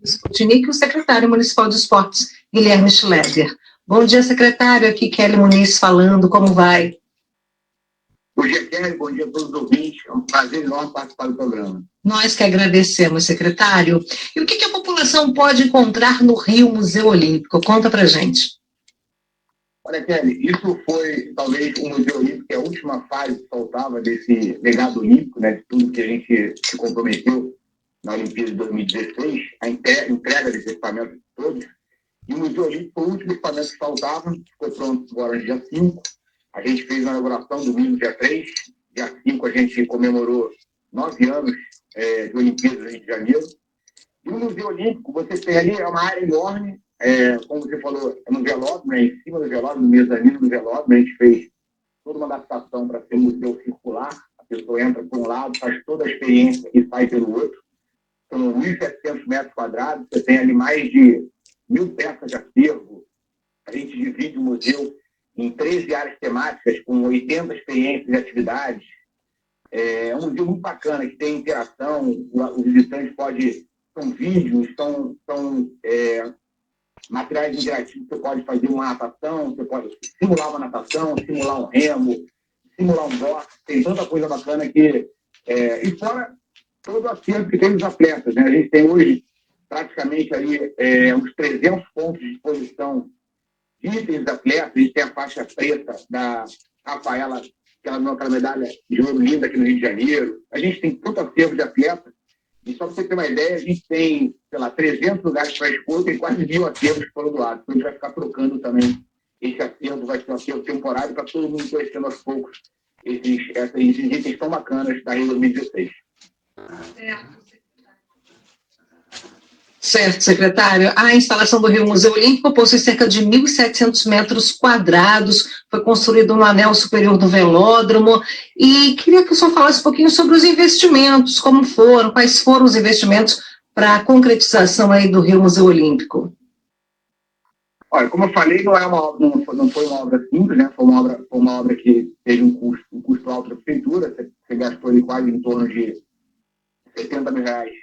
Sputnik, e o secretário municipal de esportes, Guilherme Schleger. Bom dia, secretário. Aqui Kelly Muniz falando. Como vai? Bom dia, Kelly. Bom dia a todos os ouvintes. É um prazer enorme participar do programa. Nós que agradecemos, secretário. E o que a população pode encontrar no Rio Museu Olímpico? Conta pra gente. Olha, Kelly, isso foi talvez o Museu Olímpico, que é a última fase que faltava desse legado olímpico, né, de tudo que a gente se comprometeu na Olimpíada de 2016, a entrega desses equipamentos todos. E o Museu Olímpico foi o último equipamento que faltava, ficou pronto agora no dia 5. A gente fez a inauguração domingo, dia 3. Dia 5 a gente comemorou 9 anos de Olimpíadas do Rio de Janeiro. E o Museu Olímpico, você tem ali, é uma área enorme, como você falou, é no velódromo, em cima do velódromo, no mezanino do velódromo. A gente fez toda uma adaptação para ser um museu circular. A pessoa entra por um lado, faz toda a experiência e sai pelo outro. São 1.700 metros quadrados, você tem ali mais de 1.000 peças de acervo. A gente divide o museu em 13 áreas temáticas, com 80 experiências e atividades. É um museu muito bacana, que tem interação, o visitante pode... São vídeos, são materiais interativos, você pode fazer uma natação, você pode simular uma natação, simular um remo, simular um boxe, tem tanta coisa bacana que... e fora todo o acervo que tem dos atletas, né? A gente tem hoje praticamente ali uns 300 pontos de exposição de itens dos atletas. A gente tem a faixa preta da Rafaela, que ela ganhou aquela medalha de ouro linda aqui no Rio de Janeiro. A gente tem tanto acervo de atletas. E só para você ter uma ideia, a gente tem, sei lá, 300 lugares para expor, tem quase 1.000 acervos que foram doados. Então a gente vai ficar trocando também esse acervo, vai ser um acervo temporário para todo mundo conhecendo aos poucos esses itens tão bacanas da Rio 2016. Certo, secretário. A instalação do Rio Museu Olímpico possui cerca de 1.700 metros quadrados, foi construído no anel superior do velódromo, e queria que o senhor falasse um pouquinho sobre os investimentos, como foram, quais foram os investimentos para a concretização aí do Rio Museu Olímpico. Olha, como eu falei, não foi uma obra simples, né? Foi uma obra que teve um custo alto da prefeitura. Você gastou ali quase em torno de 70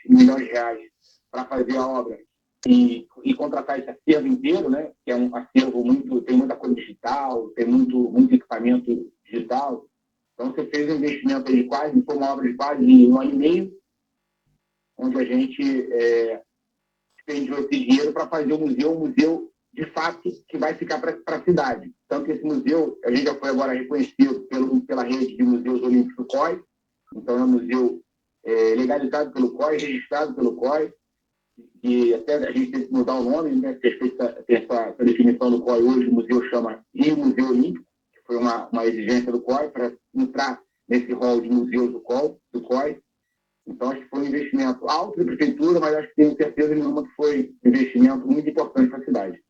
milhões de reais para fazer a obra e contratar esse acervo inteiro, né? Que é um acervo tem muita coisa digital, tem muito equipamento digital. Então você fez um investimento aí foi uma obra de quase 1 ano e meio, onde a gente despendeu esse dinheiro para fazer um museu de fato que vai ficar para a cidade. Tanto que esse museu, a gente já foi agora reconhecido pela rede de museus olímpicos do COI. Então é um museu legalizado pelo COI, registrado pelo COI, e até a gente tem que mudar o nome, né? Ter feito essa definição do COI hoje, o museu chama Rio Museu Olímpico, que foi uma exigência do COI para entrar nesse rol de museus do COI. Então, acho que foi um investimento alto da prefeitura, mas acho que tenho certeza nenhuma que foi um investimento muito importante para a cidade.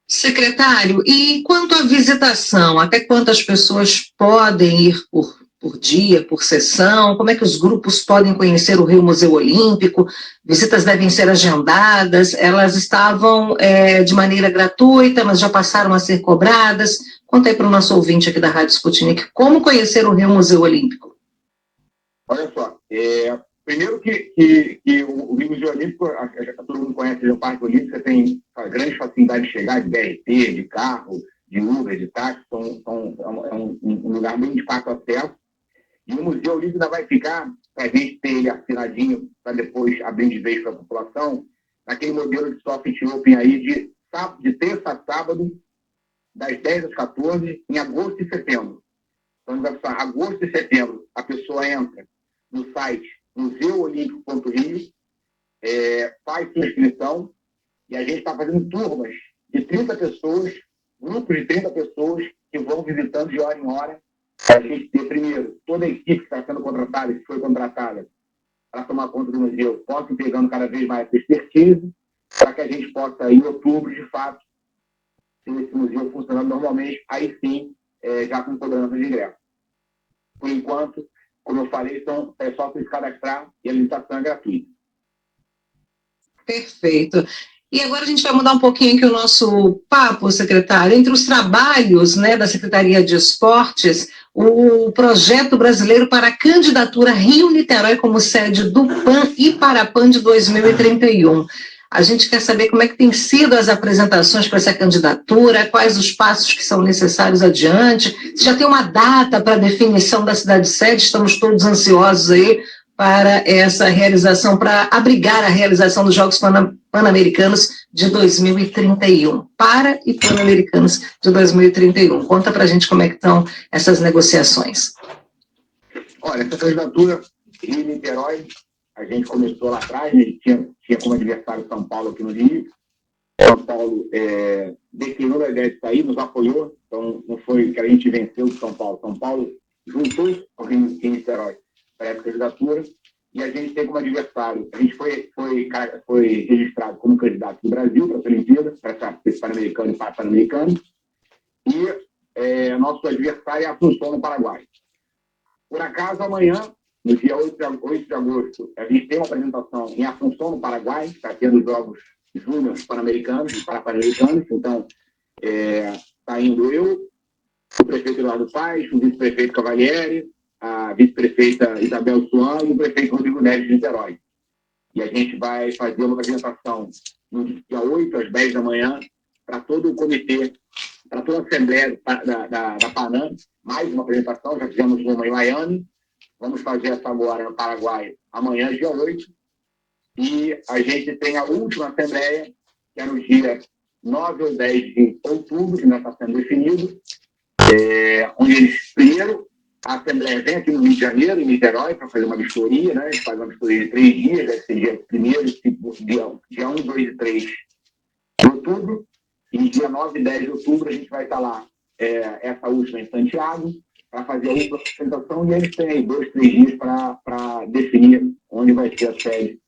Secretário, e quanto à visitação, até quantas pessoas podem ir por dia, por sessão? Como é que os grupos podem conhecer o Rio Museu Olímpico? Visitas devem ser agendadas, elas estavam de maneira gratuita, mas já passaram a ser cobradas. Conta aí para o nosso ouvinte aqui da Rádio Sputnik, como conhecer o Rio Museu Olímpico? Olha só, primeiro que o Rio Museu Olímpico, todo mundo conhece o Parque Olímpico, você tem grande facilidade de chegar de BRT, de carro, de Uber, de táxi, é um lugar bem de fácil acesso. E o Museu Olímpico ainda vai ficar, para a gente ter ele assinadinho, para depois abrir de vez para a população, naquele modelo de soft open aí de terça a sábado, das 10 às 14, em agosto e setembro. Então, agosto e setembro, a pessoa entra no site museuolímpico.rio, faz sua inscrição, e a gente está fazendo turmas de 30 pessoas, grupos de 30 pessoas, que vão visitando de hora em hora, para a gente ter, primeiro, toda a equipe que está sendo contratada, que foi contratada para tomar conta do museu, possa ir pegando cada vez mais essa expertise, para que a gente possa, em outubro, de fato, ter esse museu funcionando normalmente, aí sim, já com cobrança de ingresso. Por enquanto, como eu falei, é só se cadastrar e a licitação é gratuita. Perfeito. E agora a gente vai mudar um pouquinho aqui o nosso papo, secretário. Entre os trabalhos, né, da Secretaria de Esportes, o projeto brasileiro para a candidatura Rio-Niterói como sede do PAN e Parapan de 2031. A gente quer saber como é que tem sido as apresentações para essa candidatura, quais os passos que são necessários adiante, se já tem uma data para a definição da cidade-sede, estamos todos ansiosos aí para essa realização, para abrigar a realização dos Jogos Pan-Americanos de 2031, para e Pan-Americanos de 2031. Conta para a gente como é que estão essas negociações. Olha, essa candidatura Rio e Niterói, a gente começou lá atrás, a gente tinha como adversário São Paulo aqui no Rio. São Paulo declinou a ideia de sair, nos apoiou, então não foi que a gente venceu o São Paulo. São Paulo juntou o Rio e Niterói para essa candidatura e a gente tem como adversário, a gente foi registrado como candidato do Brasil para essa Olimpíada, para esse Pan-Americano e Pan-Americano, e nosso adversário é a Assunção, no Paraguai. Por acaso, amanhã, no dia 8 de agosto, a gente tem uma apresentação em Assunção, no Paraguai, está tendo os Jogos Júnior Pan-Americanos e Pan-Americanos, então está indo eu, o prefeito Eduardo Paes, o vice-prefeito Cavalieri, a vice-prefeita Isabel Suan e o prefeito Rodrigo Neves de Niterói. E a gente vai fazer uma apresentação no dia 8 às 10 da manhã para todo o comitê, para toda a Assembleia da Panam, mais uma apresentação, já fizemos uma em Miami, vamos fazer essa agora no Paraguai amanhã, dia 8, e a gente tem a última Assembleia, que é no dia 9 ou 10 de outubro, que ainda está sendo definido, onde eles, primeiro, a Assembleia vem aqui no Rio de Janeiro, em Niterói, para fazer uma vistoria, né? A gente faz uma vistoria de 3 dias, deve ser dia 1º, dia 1, 2 e 3 de outubro, e dia 9 e 10 de outubro a gente vai estar lá, essa última em Santiago, para fazer a última apresentação, e eles têm aí 2, 3 dias para definir onde vai ser a sede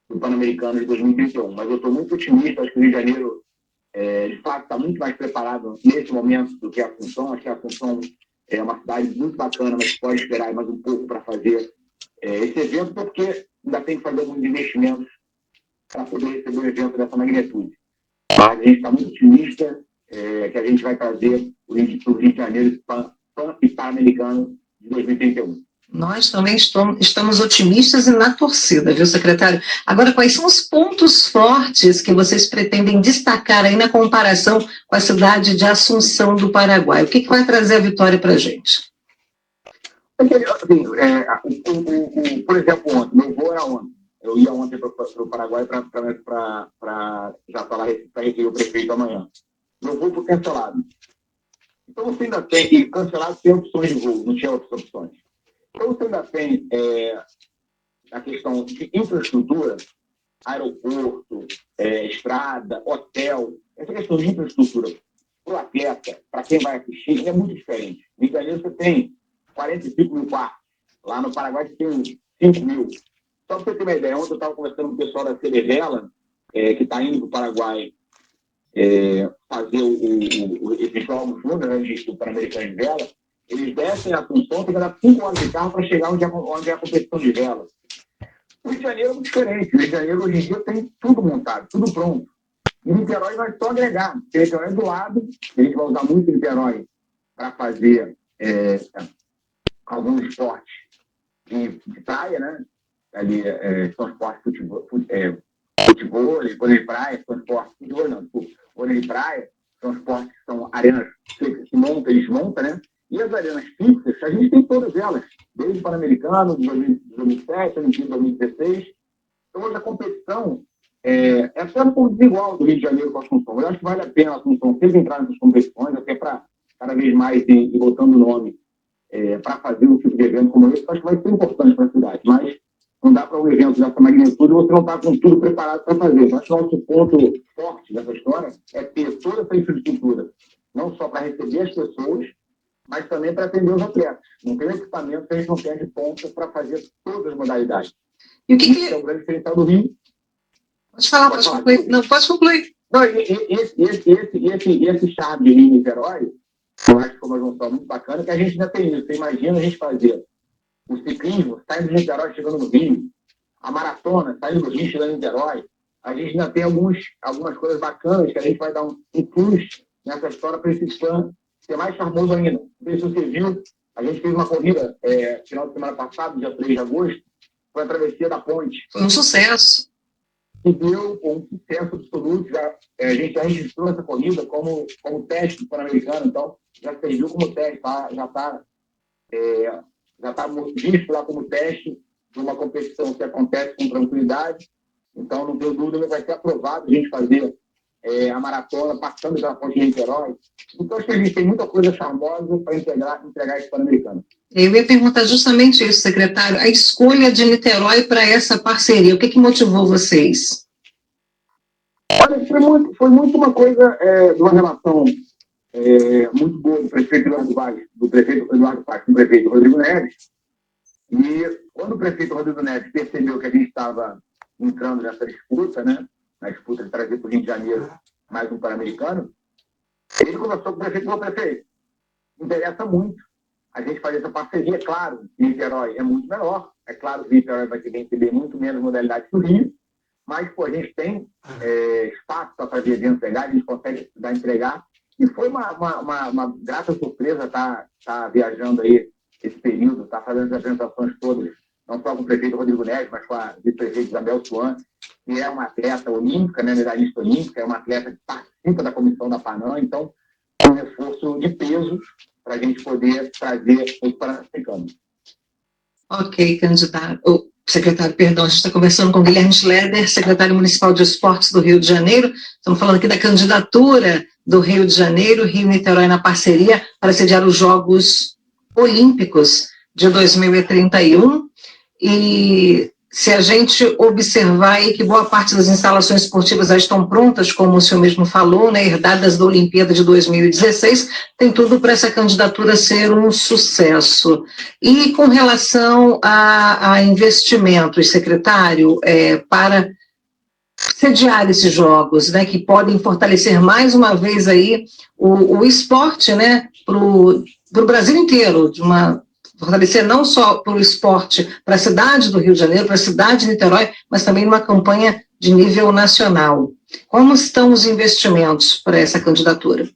do Pan-Americano de 2031. Mas eu estou muito otimista, acho que o Rio de Janeiro, de fato, está muito mais preparado nesse momento do que a Assunção. Acho que a Assunção é uma cidade muito bacana, mas pode esperar mais um pouco para fazer esse evento, porque ainda tem que fazer alguns investimentos para poder receber um evento dessa magnitude. Mas a gente está muito otimista que a gente vai trazer o Rio de Janeiro Pan e Pan-Americano de 2031. Nós também estamos otimistas e na torcida, viu, secretário? Agora, quais são os pontos fortes que vocês pretendem destacar aí na comparação com a cidade de Assunção do Paraguai? O que vai trazer a vitória para a gente? Assim, por exemplo, ontem, meu voo era ontem. Eu ia ontem para o Paraguai para já falar para receber o prefeito amanhã. Meu voo foi cancelado. Então você ainda tem, e cancelado tem opções de voo, não tinha outras opções. Então você ainda tem a questão de infraestrutura, aeroporto, estrada, hotel, essa questão de infraestrutura para o atleta, para quem vai assistir, é muito diferente. No Rio de Janeiro você tem 45 mil quartos, lá no Paraguai você tem 5 mil. Só para você ter uma ideia, ontem eu estava conversando com o pessoal da Cerevela, que está indo para o Paraguai fazer esses jogos júnior, né, do Pan-Americano de vela. Eles descem a Assunção, tem que dar 5 horas de carro para chegar onde é a competição de vela. O Rio de Janeiro é muito diferente. O Rio de Janeiro, hoje em dia, tem tudo montado, tudo pronto. E Niterói vai só agregar. Porque Niterói é do lado, a gente vai usar muito Niterói para fazer alguns esportes de praia, né? Ali são esportes futebol, vôlei de praia, são esportes vôlei de praia, são esportes que são arenas que eles montam, né? E as arenas fixas, a gente tem todas elas, desde o Pan-Americano, de 2007, a Olimpíada de 2016. Então, hoje a competição é até um pouco desigual do Rio de Janeiro com a Assunção. Eu acho que vale a pena a Assunção sempre entrar nessas competições, até para cada vez mais ir botando o nome para fazer um tipo de evento como esse. Eu acho que vai ser importante para a cidade, mas não dá para um evento dessa magnitude você não está com tudo preparado para fazer. Eu acho que o nosso ponto forte dessa história é ter toda essa infraestrutura, não só para receber as pessoas, mas também para atender os atletas. Não tem equipamento que a gente não tenha de ponta para fazer todas as modalidades. E o que Isso é o grande diferencial do Rio. Pode falar, pode concluir. Não, pode concluir. Não, esse charme de Rio e Niterói, eu acho que foi uma junção muito bacana, que a gente ainda tem isso. Você imagina a gente fazer o ciclismo saindo de Niterói, chegando no Rio, a maratona saindo do Rio, chegando em Niterói. A gente ainda tem algumas coisas bacanas que a gente vai dar um plus nessa história para esse fã ser mais charmoso ainda. Não sei se você viu, a gente fez uma corrida final de semana passado, dia 3 de agosto, foi a travessia da ponte. Foi um sucesso. que deu um sucesso absoluto. A gente já registrou essa corrida como teste do Pan-Americano, então já serviu como teste, já está visto lá como teste de uma competição que acontece com tranquilidade. Então, não tenho dúvida que vai ser aprovado a gente fazer a maratona passando pela Ponte de Niterói. Então, acho que a gente tem muita coisa charmosa para entregar esse Pan-Americano. Eu ia perguntar justamente isso, secretário, a escolha de Niterói para essa parceria, o que motivou vocês? Olha, foi muito uma coisa de uma relação muito boa do prefeito Eduardo Paes, com o prefeito Rodrigo Neves. E quando o prefeito Rodrigo Neves percebeu que a gente estava entrando nessa disputa, né, na disputa de trazer para o Rio de Janeiro mais um Pan-Americano, ele conversou com o prefeito e falou: prefeito, interessa muito a gente fazer essa parceria. Claro, Niterói é muito menor, é claro que Niterói vai ter que receber muito menos modalidades que o Rio, mas pô, a gente tem espaço para fazer eventos legais, a gente consegue entregar, e foi uma grata surpresa estar viajando aí esse período, estar fazendo as apresentações todas, não só com o prefeito Rodrigo Neves, mas com a vice-prefeita Isabel Suan, que é uma atleta olímpica, né, medalhista olímpica, é uma atleta que participa da comissão da PANAM, então é um esforço de peso para a gente poder trazer os Pan-Americanos. Ok, candidato. Secretário, perdão, a gente está conversando com Guilherme Schleder, secretário municipal de esportes do Rio de Janeiro. Estamos falando aqui da candidatura do Rio de Janeiro, Rio-Niterói na parceria para sediar os Jogos Olímpicos de 2031. E se a gente observar aí que boa parte das instalações esportivas já estão prontas, como o senhor mesmo falou, né, herdadas da Olimpíada de 2016, tem tudo para essa candidatura ser um sucesso. E com relação a investimentos, secretário, para sediar esses jogos, né, que podem fortalecer mais uma vez aí o esporte, né, para o Brasil inteiro, fortalecer não só para o esporte, para a cidade do Rio de Janeiro, para a cidade de Niterói, mas também numa campanha de nível nacional. Como estão os investimentos para essa candidatura?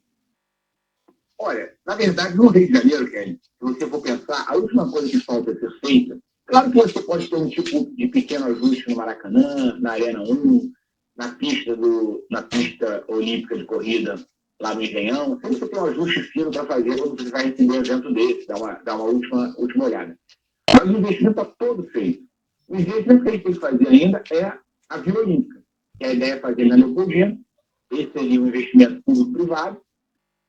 Olha, na verdade, no Rio de Janeiro, Kelly, se você for pensar, a última coisa que falta ser feita, claro que você pode ter um tipo de pequeno ajuste no Maracanã, na Arena 1, na pista olímpica de corrida, lá no Engenhão, sempre você tem um ajuste fino para fazer quando você vai receber um evento desse, dar uma última olhada. Mas o investimento está todo feito. O investimento que a gente tem que fazer ainda é a Vila Olímpica, que a ideia é fazer na Leopoldina. Esse seria um investimento público-privado,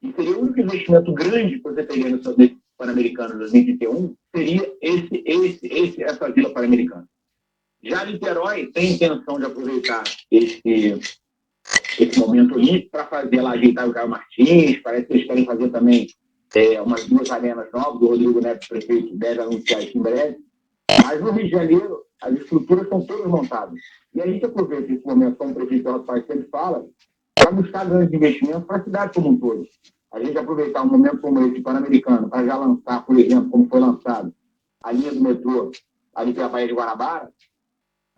e seria o único investimento grande que você teria no seu Pan-Americano 2021, seria essa Vila Pan-Americana. Já Niterói tem intenção de aproveitar esse momento olímpico para fazer lá, ajeitar o Caio Martins, parece que eles querem fazer também umas 2 arenas novas, do Rodrigo Neves, prefeito, deve anunciar isso em breve. Mas no Rio de Janeiro, as estruturas estão todas montadas. E a gente aproveita esse momento, como o prefeito Eduardo Paes sempre fala, para buscar grandes investimentos para a cidade como um todo. A gente aproveitar um momento como esse, Pan-Americano, para já lançar, por exemplo, como foi lançado, a linha do metrô ali pela Baía de Guanabara,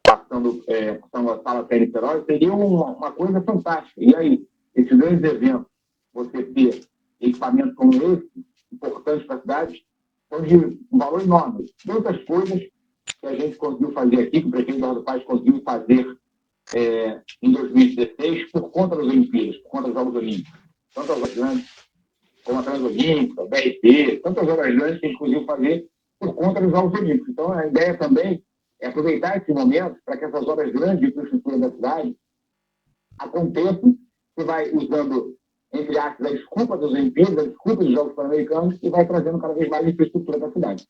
passando São Gonçalo até Niterói, seria uma coisa fantástica. E aí, esses grandes eventos, você ter equipamentos como esse, importantes para a cidade, são de um valor enorme. Tantas coisas que a gente conseguiu fazer aqui, que o prefeito Eduardo Paes conseguiu fazer em 2016, por conta das Olimpíadas, por conta dos Jogos Olímpicos. Tantas obras grandes, como a Transolímpica, o BRT, tantas obras grandes que a gente conseguiu fazer por conta dos Jogos Olímpicos. Então, a ideia também é aproveitar esse momento para que essas obras grandes de infraestrutura da cidade aconteçam. Você vai usando, entre aspas, a desculpa das Olimpíadas, a desculpa dos Jogos Pan-Americanos, e vai trazendo cada vez mais infraestrutura para a cidade.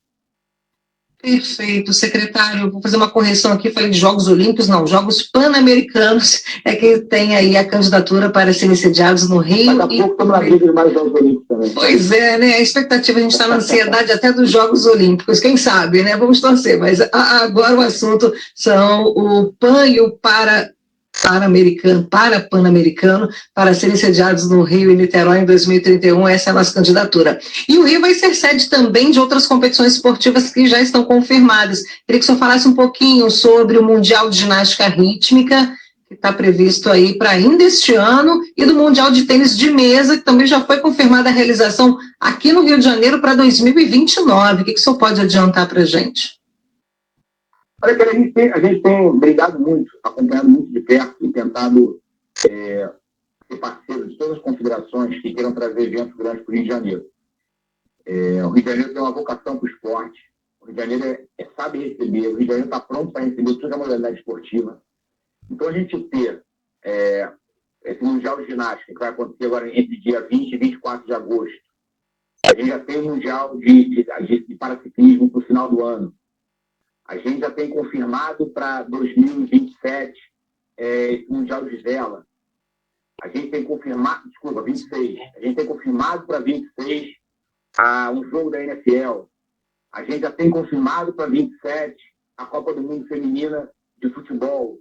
Perfeito, secretário. Vou fazer uma correção aqui, falei de Jogos Olímpicos, não, Jogos Pan-Americanos é que tem aí a candidatura para serem sediados no Rio. Daqui a pouco estamos na briga de mais Jogos Olímpicos também. Pois é, né? A expectativa, a gente está na ansiedade até dos Jogos Olímpicos, quem sabe, né? Vamos torcer, mas agora o assunto são o PAN e o Pan-Americano, para serem sediados no Rio e Niterói em 2031, essa é a nossa candidatura. E o Rio vai ser sede também de outras competições esportivas que já estão confirmadas. Queria que o senhor falasse um pouquinho sobre o Mundial de Ginástica Rítmica, que está previsto aí para ainda este ano, e do Mundial de Tênis de Mesa, que também já foi confirmada a realização aqui no Rio de Janeiro para 2029. O que o senhor pode adiantar para a gente? Olha, cara, a gente tem brigado muito, acompanhado muito de perto e tentado ser parceiro de todas as confederações que queiram trazer eventos grandes para o Rio de Janeiro. O Rio de Janeiro tem uma vocação para o esporte, o Rio de Janeiro sabe receber, o Rio de Janeiro está pronto para receber toda a modalidade esportiva. Então, a gente ter esse Mundial de Ginástica, que vai acontecer agora entre dia 20 e 24 de agosto, a gente já tem o Mundial de Paraciclismo para o final do ano. A gente já tem confirmado para 2027 esse Mundial de Vela. A gente tem confirmado, 26. A gente tem confirmado para 26 um jogo da NFL. A gente já tem confirmado para 27 a Copa do Mundo Feminina de Futebol.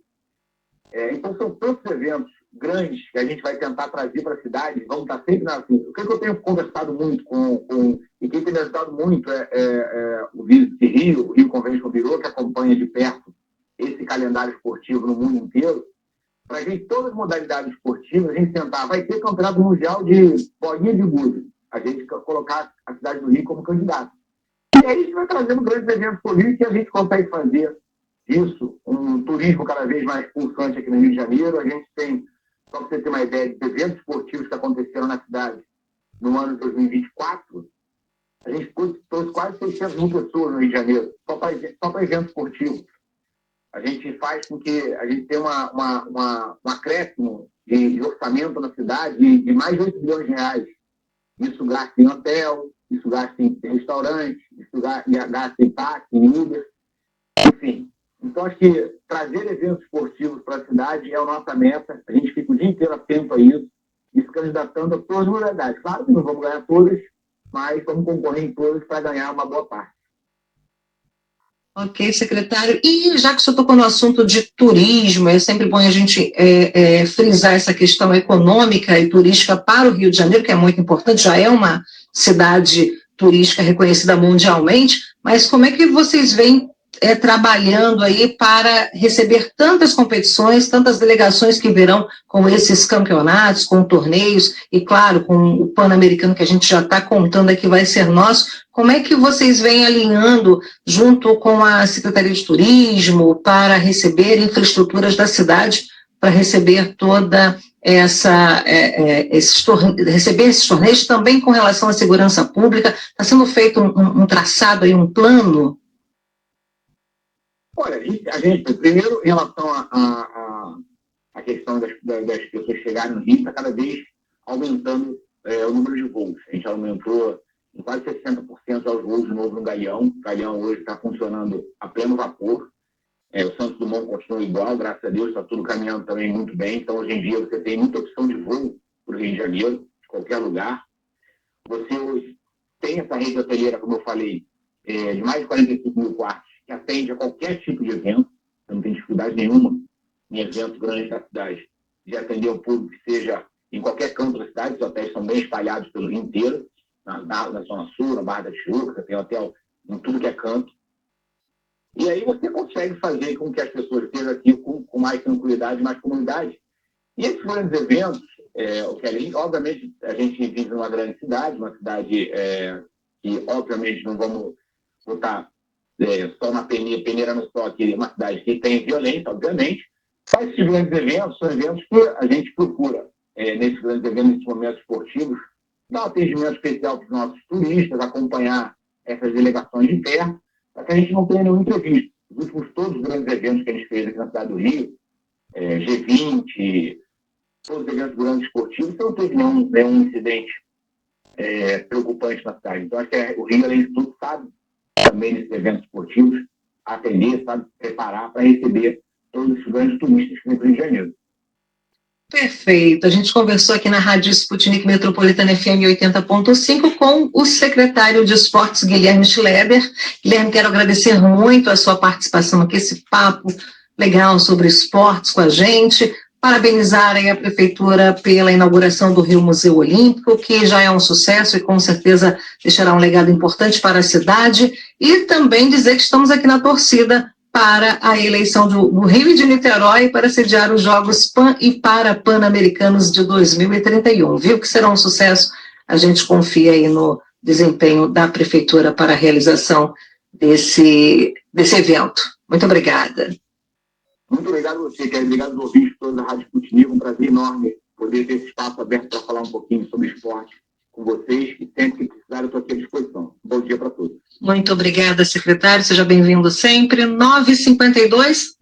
Então, são todos eventos grandes que a gente vai tentar trazer para a cidade. Vamos estar sempre na frente. O que eu tenho conversado muito e quem tem me ajudado muito o Visit Rio, o Rio Convention Bureau, que acompanha de perto esse calendário esportivo no mundo inteiro. Para a gente, todas as modalidades esportivas, a gente tentar, vai ter campeonato mundial de bolinha de gude. A gente colocar a cidade do Rio como candidato. E aí a gente vai trazendo grandes eventos por Rio que a gente consegue fazer isso, um turismo cada vez mais pulsante aqui no Rio de Janeiro. A gente tem, só para você ter uma ideia, de eventos esportivos que aconteceram na cidade no ano de 2024, a gente trouxe quase 600 mil pessoas no Rio de Janeiro, só para eventos esportivos. A gente faz com que a gente tenha um acréscimo de orçamento na cidade de mais de 8 bilhões de reais. Isso gasta em hotel, isso gasta em restaurante, isso gasta em táxi, em Uber, enfim. Então, acho que trazer eventos esportivos para a cidade é a nossa meta. A gente fica o dia inteiro atento a isso e se candidatando a todas as modalidades. Claro que não vamos ganhar todas, mas vamos concorrer em todas para ganhar uma boa parte. Ok, secretário. E já que o senhor tocou no assunto de turismo, é sempre bom a gente frisar essa questão econômica e turística para o Rio de Janeiro, que é muito importante, já é uma cidade turística reconhecida mundialmente, mas como é que vocês veem trabalhando aí para receber tantas competições, tantas delegações que virão com esses campeonatos, com torneios e, claro, com o Pan-Americano que a gente já está contando aqui vai ser nosso. Como é que vocês vêm alinhando junto com a Secretaria de Turismo para receber infraestruturas da cidade, para receber toda receber esses torneios também com relação à segurança pública? Está sendo feito um traçado aí, um plano? Olha, a gente primeiro, em relação à questão das pessoas chegarem no Rio, está cada vez aumentando o número de voos. A gente aumentou em quase 60% aos voos de novo no Galeão. O Galeão hoje está funcionando a pleno vapor. O Santos Dumont continua igual, graças a Deus, está tudo caminhando também muito bem. Então, hoje em dia, você tem muita opção de voo para o Rio de Janeiro, de qualquer lugar. Você hoje tem essa rede hoteleira, como eu falei, de mais de 45 mil quartos, que atende a qualquer tipo de evento. Você não tem dificuldade nenhuma em eventos grandes da cidade de atender o público que seja em qualquer canto da cidade. Os hotéis são bem espalhados pelo Rio inteiro, na Zona Sul, na Barra da Tijuca, você tem hotel em tudo que é canto. E aí você consegue fazer com que as pessoas estejam aqui com mais tranquilidade, mais comunidade. E esses grandes eventos, obviamente, a gente vive numa grande cidade, uma cidade que, obviamente, não vamos botar só na peneira no sol aqui, uma cidade que tem violência, obviamente. Mas esses grandes eventos são eventos que a gente procura, nesses grandes eventos, nesses momentos esportivos, dar um atendimento especial para os nossos turistas, acompanhar essas delegações de perto, para que a gente não tenha nenhum imprevisto. Os últimos todos os grandes eventos que a gente fez aqui na cidade do Rio, G20, todos os eventos grandes esportivos, não teve nenhum incidente preocupante na cidade. Então, acho que o Rio, além de tudo, sabe também nesses eventos esportivos, atender, sabe preparar para receber todos os grandes turistas que vêm para o Rio de Janeiro. Perfeito. A gente conversou aqui na Rádio Sputnik Metropolitana FM 80.5 com o secretário de Esportes, Guilherme Schleber. Guilherme, quero agradecer muito a sua participação aqui, esse papo legal sobre esportes com a gente. Parabenizar aí a Prefeitura pela inauguração do Rio Museu Olímpico, que já é um sucesso e com certeza deixará um legado importante para a cidade. E também dizer que estamos aqui na torcida para a eleição do Rio e de Niterói para sediar os Jogos Pan e Pan-Americanos de 2031, viu? Que será um sucesso. A gente confia aí no desempenho da Prefeitura para a realização desse evento. Muito obrigada. Muito obrigado a você, Kelly. Obrigado aos ouvintes todos da Rádio Sputnik. Um prazer enorme poder ter esse espaço aberto para falar um pouquinho sobre esporte com vocês. E sempre que precisar, eu estou aqui à disposição. Bom dia para todos. Muito obrigada, secretário. Seja bem-vindo sempre. 9h52.